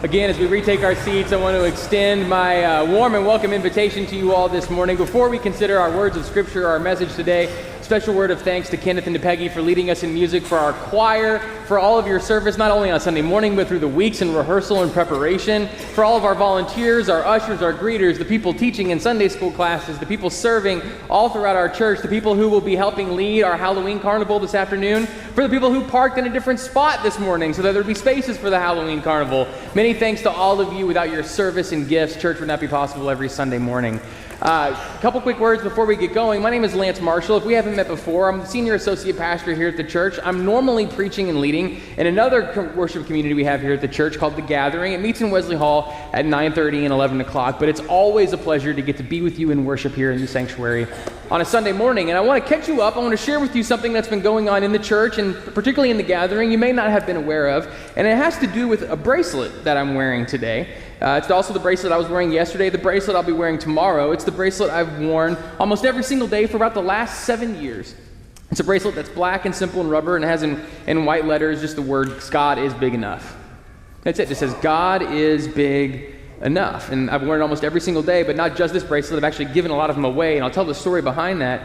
Again, as we retake our seats, I want to extend my warm and welcome invitation to you all this morning. Before we consider our words of Scripture, our message today, special word of thanks to Kenneth and to Peggy for leading us in music, for our choir, for all of your service, not only on Sunday morning, but through the weeks in rehearsal and preparation, for all of our volunteers, our ushers, our greeters, the people teaching in Sunday school classes, the people serving all throughout our church, the people who will be helping lead our Halloween carnival this afternoon, for the people who parked in a different spot this morning so that there would be spaces for the Halloween carnival. Many thanks to all of you. Without your service and gifts, church would not be possible every Sunday morning. A couple quick words before we get going. My name is Lance Marshall. If we haven't met before, I'm the senior associate pastor here at the church. I'm normally preaching and leading in another worship community we have here at the church called The Gathering. It meets in Wesley Hall at 9:30 and 11 o'clock, but it's always a pleasure to get to be with you in worship here in the sanctuary on a Sunday morning. And I want to catch you up. I want to share with you something that's been going on in the church and particularly in The Gathering you may not have been aware of, and it has to do with a bracelet that I'm wearing today. It's also the bracelet I was wearing yesterday, the bracelet I'll be wearing tomorrow. It's the bracelet I've worn almost every single day for about the last 7 years. It's a bracelet that's black and simple and rubber and has in white letters just the words, God is big enough. That's it. It says, God is big enough. And I've worn it almost every single day, but not just this bracelet. I've actually given a lot of them away, and I'll tell the story behind that.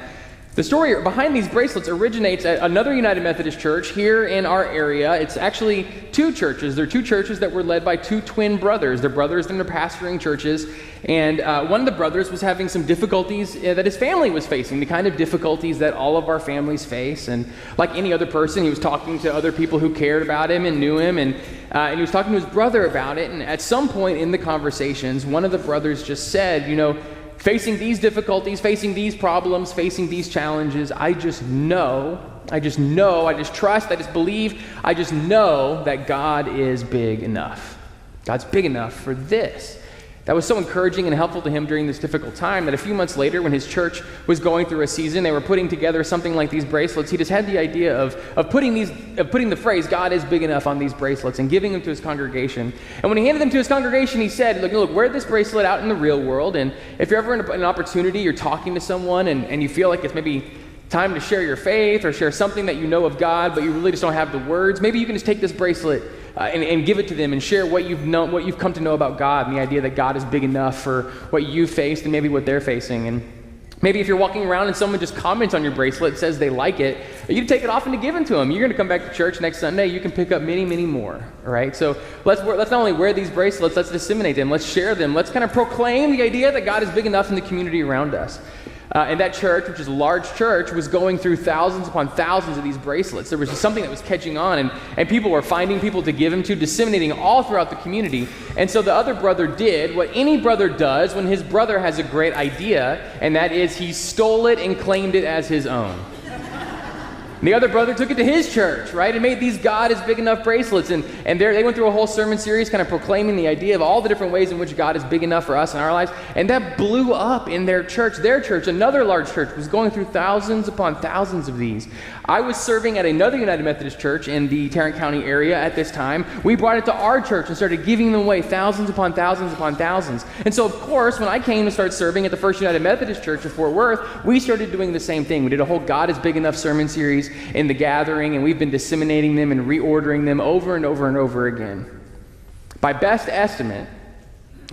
The story behind these bracelets originates at another United Methodist church here in our area. It's actually two churches. They're two churches that were led by two twin brothers. They're brothers and they're pastoring churches. And one of the brothers was having some difficulties that his family was facing, the kind of difficulties that all of our families face. And like any other person, he was talking to other people who cared about him and knew him. And he was talking to his brother about it. And at some point in the conversations, one of the brothers just said, you know, facing these difficulties, facing these problems, facing these challenges, I just trust, I just believe, I just know that God is big enough. God's big enough for this. That was so encouraging and helpful to him during this difficult time that a few months later, when his church was going through a season, they were putting together something like these bracelets. He just had the idea of putting the phrase "God is big enough" on these bracelets and giving them to his congregation. And when he handed them to his congregation, he said, "Look, wear this bracelet out in the real world, and if you're ever in an opportunity, you're talking to someone, and you feel like it's maybe time to share your faith or share something that you know of God, but you really just don't have the words, maybe you can just take this bracelet and give it to them and share what you've come to know about God and the idea that God is big enough for what you've faced and maybe what they're facing. And maybe if you're walking around and someone just comments on your bracelet, says they like it, you take it off and to give it to them. You're going to come back to church next Sunday, you can pick up many, many more. All right? So let's not only wear these bracelets, let's disseminate them, let's share them, let's kind of proclaim the idea that God is big enough in the community around us. And that church, which is a large church, was going through thousands upon thousands of these bracelets. There was just something that was catching on, and people were finding people to give them to, disseminating all throughout the community. And so the other brother did what any brother does when his brother has a great idea, and that is he stole it and claimed it as his own. And the other brother took it to his church, right, and made these God is big enough bracelets. And they went through a whole sermon series kind of proclaiming the idea of all the different ways in which God is big enough for us in our lives. And that blew up in their church. Their church, another large church, was going through thousands upon thousands of these. I was serving at another United Methodist church in the Tarrant County area at this time. We brought it to our church and started giving them away thousands upon thousands upon thousands. And so, of course, when I came to start serving at the First United Methodist Church in Fort Worth, we started doing the same thing. We did a whole God is big enough sermon series in The Gathering, and we've been disseminating them and reordering them over and over and over again. By best estimate,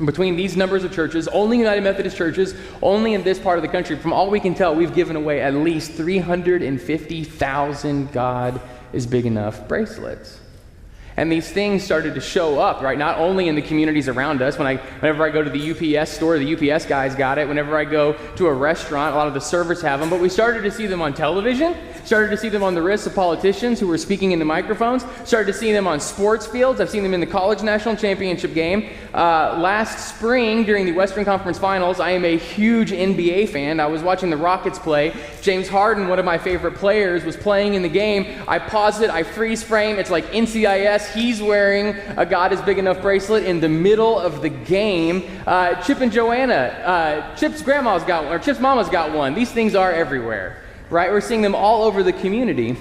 between these numbers of churches, only United Methodist churches, only in this part of the country, from all we can tell, we've given away at least 350,000 God is big enough bracelets. And these things started to show up, right? Not only in the communities around us. Whenever I go to the UPS store, the UPS guys got it. Whenever I go to a restaurant, a lot of the servers have them. But we started to see them on television, started to see them on the wrists of politicians who were speaking into microphones, started to see them on sports fields. I've seen them in the college national championship game. Last spring, during the Western Conference Finals, I am a huge NBA fan. I was watching the Rockets play. James Harden, one of my favorite players, was playing in the game. I pause it, I freeze frame. It's like NCIS. He's wearing a God is big enough bracelet in the middle of the game. Chip and Joanna, Chip's grandma's got one, or Chip's mama's got one. These things are everywhere, right? We're seeing them all over the community.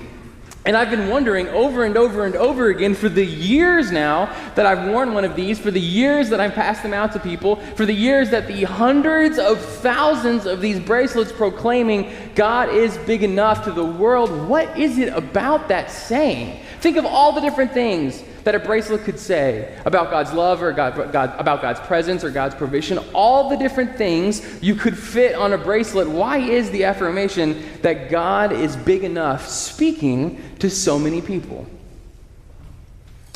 And I've been wondering over and over and over again for the years now that I've worn one of these, for the years that I've passed them out to people, for the years that the hundreds of thousands of these bracelets proclaiming God is big enough to the world, what is it about that saying? Think of all the different things that a bracelet could say about God's love or about God's presence or God's provision, all the different things you could fit on a bracelet, why is the affirmation that God is big enough speaking to so many people?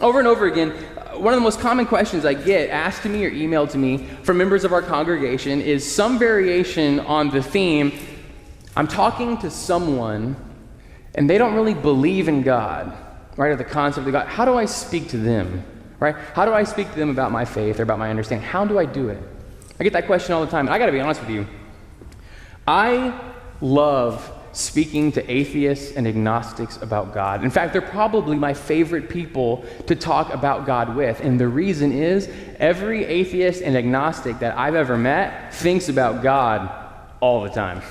Over and over again, one of the most common questions I get asked to me or emailed to me from members of our congregation is some variation on the theme, I'm talking to someone and they don't really believe in God, right, or the concept of God. How do I speak to them, right? How do I speak to them about my faith or about my understanding? How do I do it? I get that question all the time, and I got to be honest with you. I love speaking to atheists and agnostics about God. In fact, they're probably my favorite people to talk about God with. And the reason is every atheist and agnostic that I've ever met thinks about God all the time.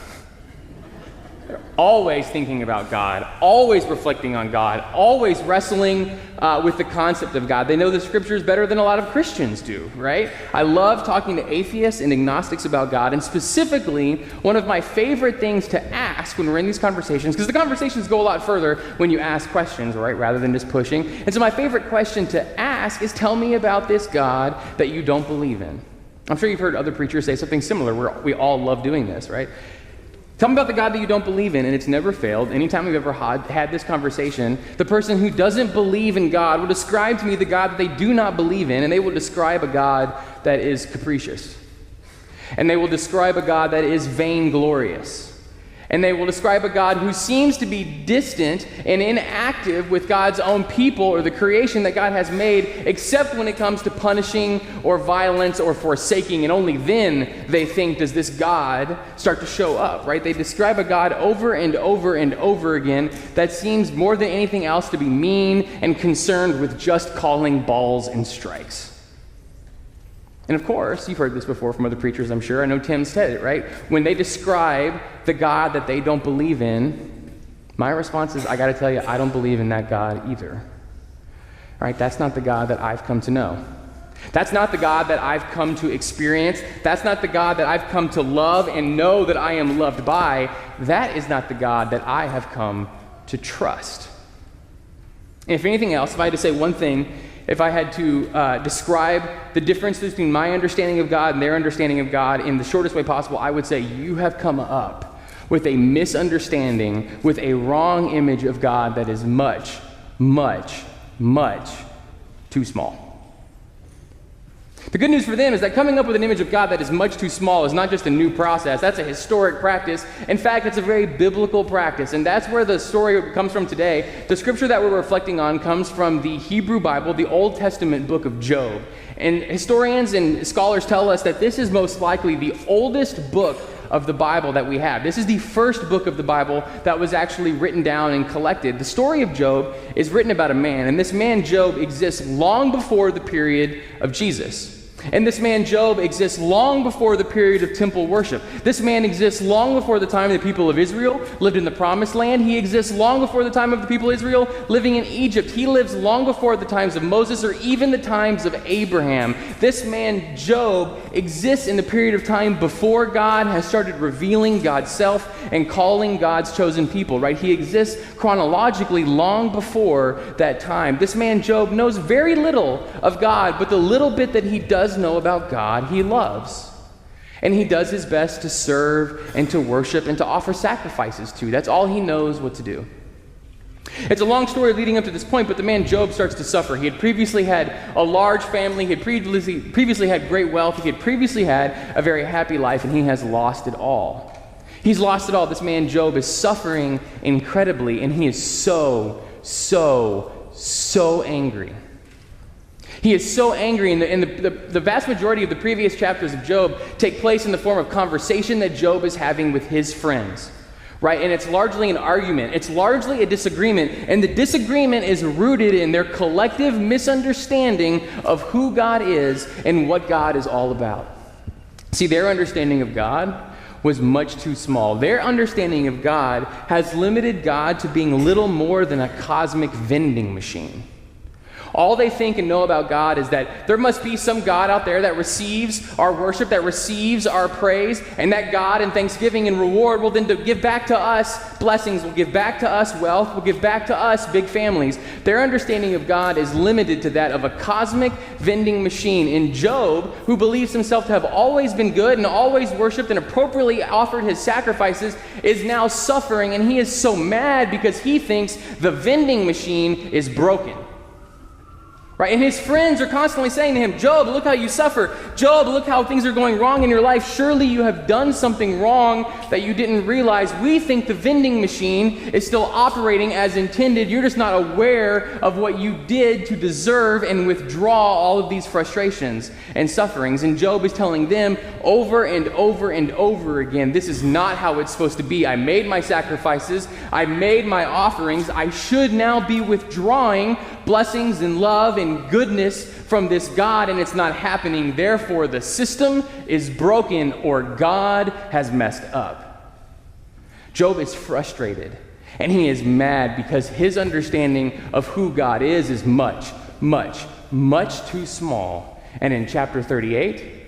They're always thinking about God, always reflecting on God, always wrestling with the concept of God. They know the scriptures better than a lot of Christians do, right? I love talking to atheists and agnostics about God, and specifically, one of my favorite things to ask when we're in these conversations, because the conversations go a lot further when you ask questions, right, rather than just pushing. And so my favorite question to ask is, tell me about this God that you don't believe in. I'm sure you've heard other preachers say something similar. We all love doing this, right? Tell me about the God that you don't believe in, and it's never failed. Anytime we've ever had this conversation, the person who doesn't believe in God will describe to me the God that they do not believe in, and they will describe a God that is capricious. And they will describe a God that is vainglorious. And they will describe a God who seems to be distant and inactive with God's own people or the creation that God has made, except when it comes to punishing or violence or forsaking. And only then they think, does this God start to show up, right? They describe a God over and over and over again that seems more than anything else to be mean and concerned with just calling balls and strikes. And of course, you've heard this before from other preachers, I'm sure. I know Tim said it, right? When they describe the God that they don't believe in, my response is, I got to tell you, I don't believe in that God either. Right? That's not the God that I've come to know. That's not the God that I've come to experience. That's not the God that I've come to love and know that I am loved by. That is not the God that I have come to trust. And if anything else, if I had to say one thing, if I had to describe the difference between my understanding of God and their understanding of God in the shortest way possible, I would say you have come up with a misunderstanding, with a wrong image of God that is much, much, much too small. The good news for them is that coming up with an image of God that is much too small is not just a new process. That's a historic practice. In fact, it's a very biblical practice. And that's where the story comes from today. The scripture that we're reflecting on comes from the Hebrew Bible, the Old Testament book of Job. And historians and scholars tell us that this is most likely the oldest book of the Bible that we have. This is the first book of the Bible that was actually written down and collected. The story of Job is written about a man, and this man, Job, exists long before the period of Jesus. And this man, Job, exists long before the period of temple worship. This man exists long before the time the people of Israel lived in the Promised Land. He exists long before the time of the people of Israel living in Egypt. He lives long before the times of Moses or even the times of Abraham. This man, Job, exists in the period of time before God has started revealing God's self and calling God's chosen people, right? He exists chronologically long before that time. This man, Job, knows very little of God, but the little bit that he does know about God, he loves. And he does his best to serve and to worship and to offer sacrifices to. That's all he knows what to do. It's a long story leading up to this point, but the man Job starts to suffer. He had previously had a large family. He had previously had great wealth. He had previously had a very happy life, and he has lost it all. He's lost it all. This man Job is suffering incredibly, and he is so angry. He is so angry, and the vast majority of the previous chapters of Job take place in the form of conversation that Job is having with his friends, right? And it's largely an argument. It's largely a disagreement, and the disagreement is rooted in their collective misunderstanding of who God is and what God is all about. See, their understanding of God was much too small. Their understanding of God has limited God to being little more than a cosmic vending machine. All they think and know about God is that there must be some God out there that receives our worship, that receives our praise, and that God in thanksgiving and reward will then give back to us blessings, will give back to us wealth, will give back to us big families. Their understanding of God is limited to that of a cosmic vending machine. In Job, who believes himself to have always been good and always worshiped and appropriately offered his sacrifices, is now suffering, and he is so mad because he thinks the vending machine is broken. Right? And his friends are constantly saying to him, Job, look how you suffer. Job, look how things are going wrong in your life. Surely you have done something wrong that you didn't realize. We think the vending machine is still operating as intended. You're just not aware of what you did to deserve and withdraw all of these frustrations and sufferings. And Job is telling them over and over and over again, this is not how it's supposed to be. I made my sacrifices. I made my offerings. I should now be withdrawing blessings and love and goodness from this God, and it's not happening. Therefore, the system is broken or God has messed up. Job is frustrated, and he is mad because his understanding of who God is much, much, much too small. And in chapter 38,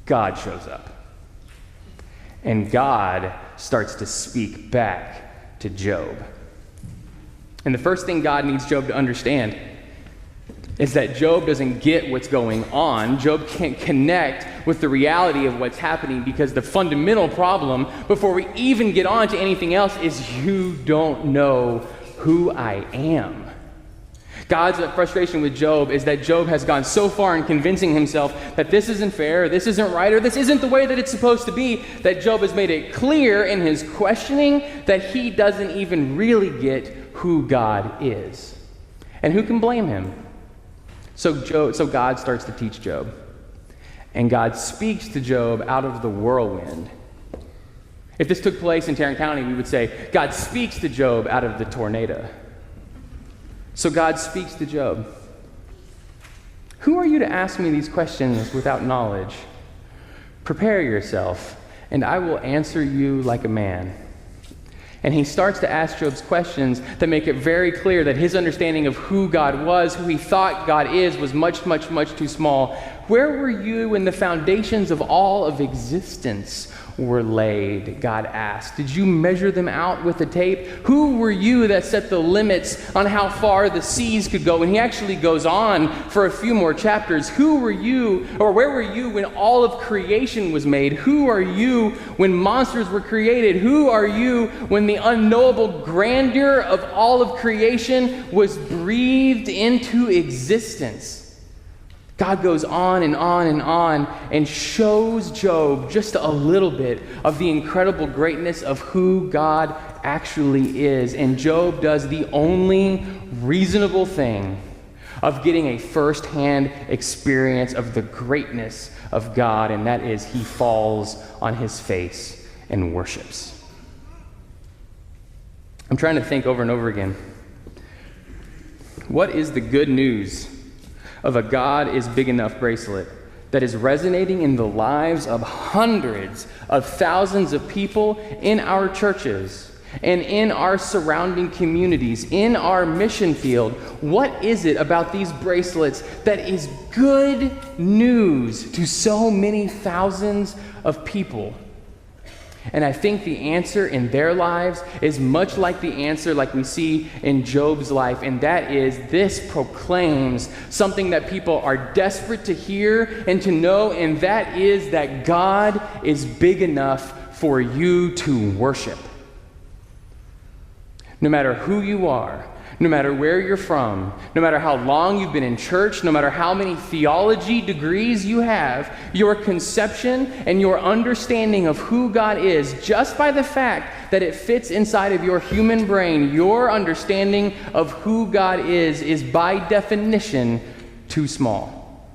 God shows up. And God starts to speak back to Job. And the first thing God needs Job to understand is that Job doesn't get what's going on. Job can't connect with the reality of what's happening because the fundamental problem, before we even get on to anything else, is you don't know who I am. God's frustration with Job is that Job has gone so far in convincing himself that this isn't fair, this isn't right, or this isn't the way that it's supposed to be, that Job has made it clear in his questioning that he doesn't even really get who God is. And who can blame him? So God starts to teach Job. And God speaks to Job out of the whirlwind. If this took place in Tarrant County, we would say, God speaks to Job out of the tornado. So God speaks to Job. Who are you to ask me these questions without knowledge? Prepare yourself, and I will answer you like a man. And he starts to ask Job's questions that make it very clear that his understanding of who God was, who he thought God is, was much, much, much too small. Where were you when the foundations of all of existence were laid? God asked. Did you measure them out with a tape? Who were you that set the limits on how far the seas could go? And he actually goes on for a few more chapters. Who were you, or where were you when all of creation was made? Who are you when monsters were created? Who are you when the unknowable grandeur of all of creation was breathed into existence? God goes on and on and on and shows Job just a little bit of the incredible greatness of who God actually is. And Job does the only reasonable thing of getting a first-hand experience of the greatness of God, and that is he falls on his face and worships. I'm trying to think over and over again. What is the good news of a God is big enough bracelet that is resonating in the lives of hundreds of thousands of people in our churches and in our surrounding communities, in our mission field? What is it about these bracelets that is good news to so many thousands of people? And I think the answer in their lives is much like the answer like we see in Job's life, and that is this proclaims something that people are desperate to hear and to know, and that is that God is big enough for you to worship. No matter who you are, no matter where you're from, no matter how long you've been in church, no matter how many theology degrees you have, your conception and your understanding of who God is, just by the fact that it fits inside of your human brain, your understanding of who God is by definition too small.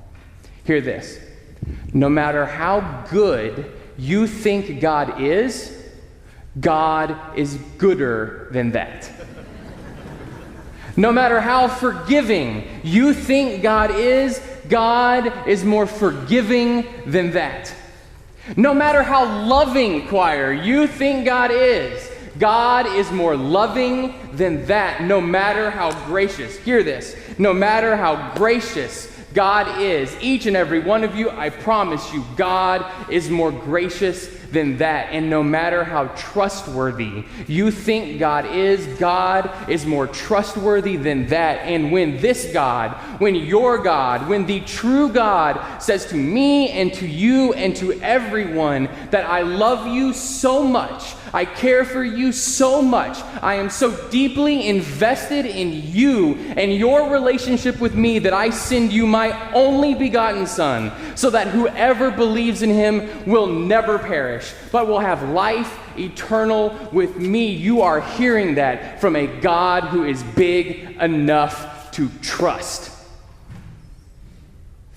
Hear this. No matter how good you think God is gooder than that. No matter how forgiving you think God is more forgiving than that. No matter how loving, choir, you think God God is more loving than that, no matter how gracious. Hear this. No matter how gracious God is, each and every one of you, I promise you, God is more gracious than that. And no matter how trustworthy you think God is more trustworthy than that. And when this God, when your God, when the true God says to me and to you and to everyone that I love you so much, I care for you so much, I am so deeply invested in you and your relationship with me that I send you my only begotten Son, so that whoever believes in him will never perish, but will have life eternal with me. You are hearing that from a God who is big enough to trust.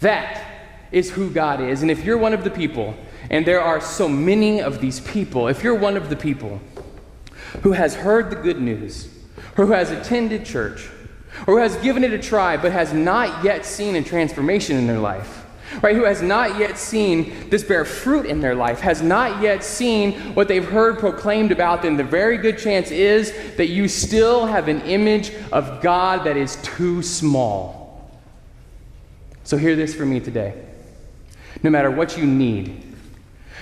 That is who God is. And if you're one of the people, and there are so many of these people, if you're one of the people who has heard the good news, or who has attended church, or who has given it a try but has not yet seen a transformation in their life, right? Who has not yet seen this bear fruit in their life, has not yet seen what they've heard proclaimed about them, the very good chance is that you still have an image of God that is too small. So hear this from me today. No matter what you need,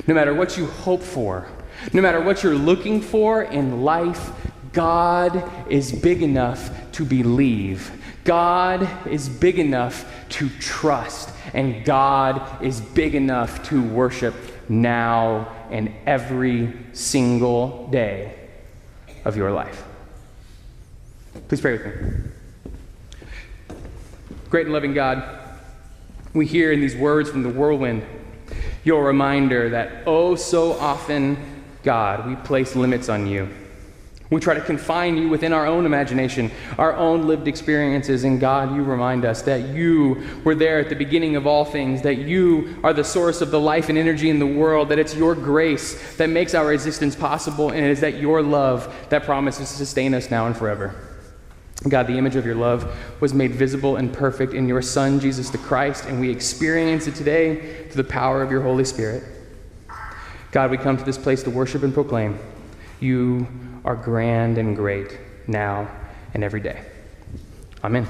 no matter what you hope for, no matter what you're looking for in life, God is big enough to believe. God is big enough to trust. And God is big enough to worship now and every single day of your life. Please pray with me. Great and loving God, we hear in these words from the whirlwind your reminder that oh so often, God, we place limits on you. We try to confine you within our own imagination, our own lived experiences, and God, you remind us that you were there at the beginning of all things, that you are the source of the life and energy in the world, that it's your grace that makes our existence possible, and it is that your love that promises to sustain us now and forever. God, the image of your love was made visible and perfect in your Son, Jesus the Christ, and we experience it today through the power of your Holy Spirit. God, we come to this place to worship and proclaim you are grand and great now and every day. Amen.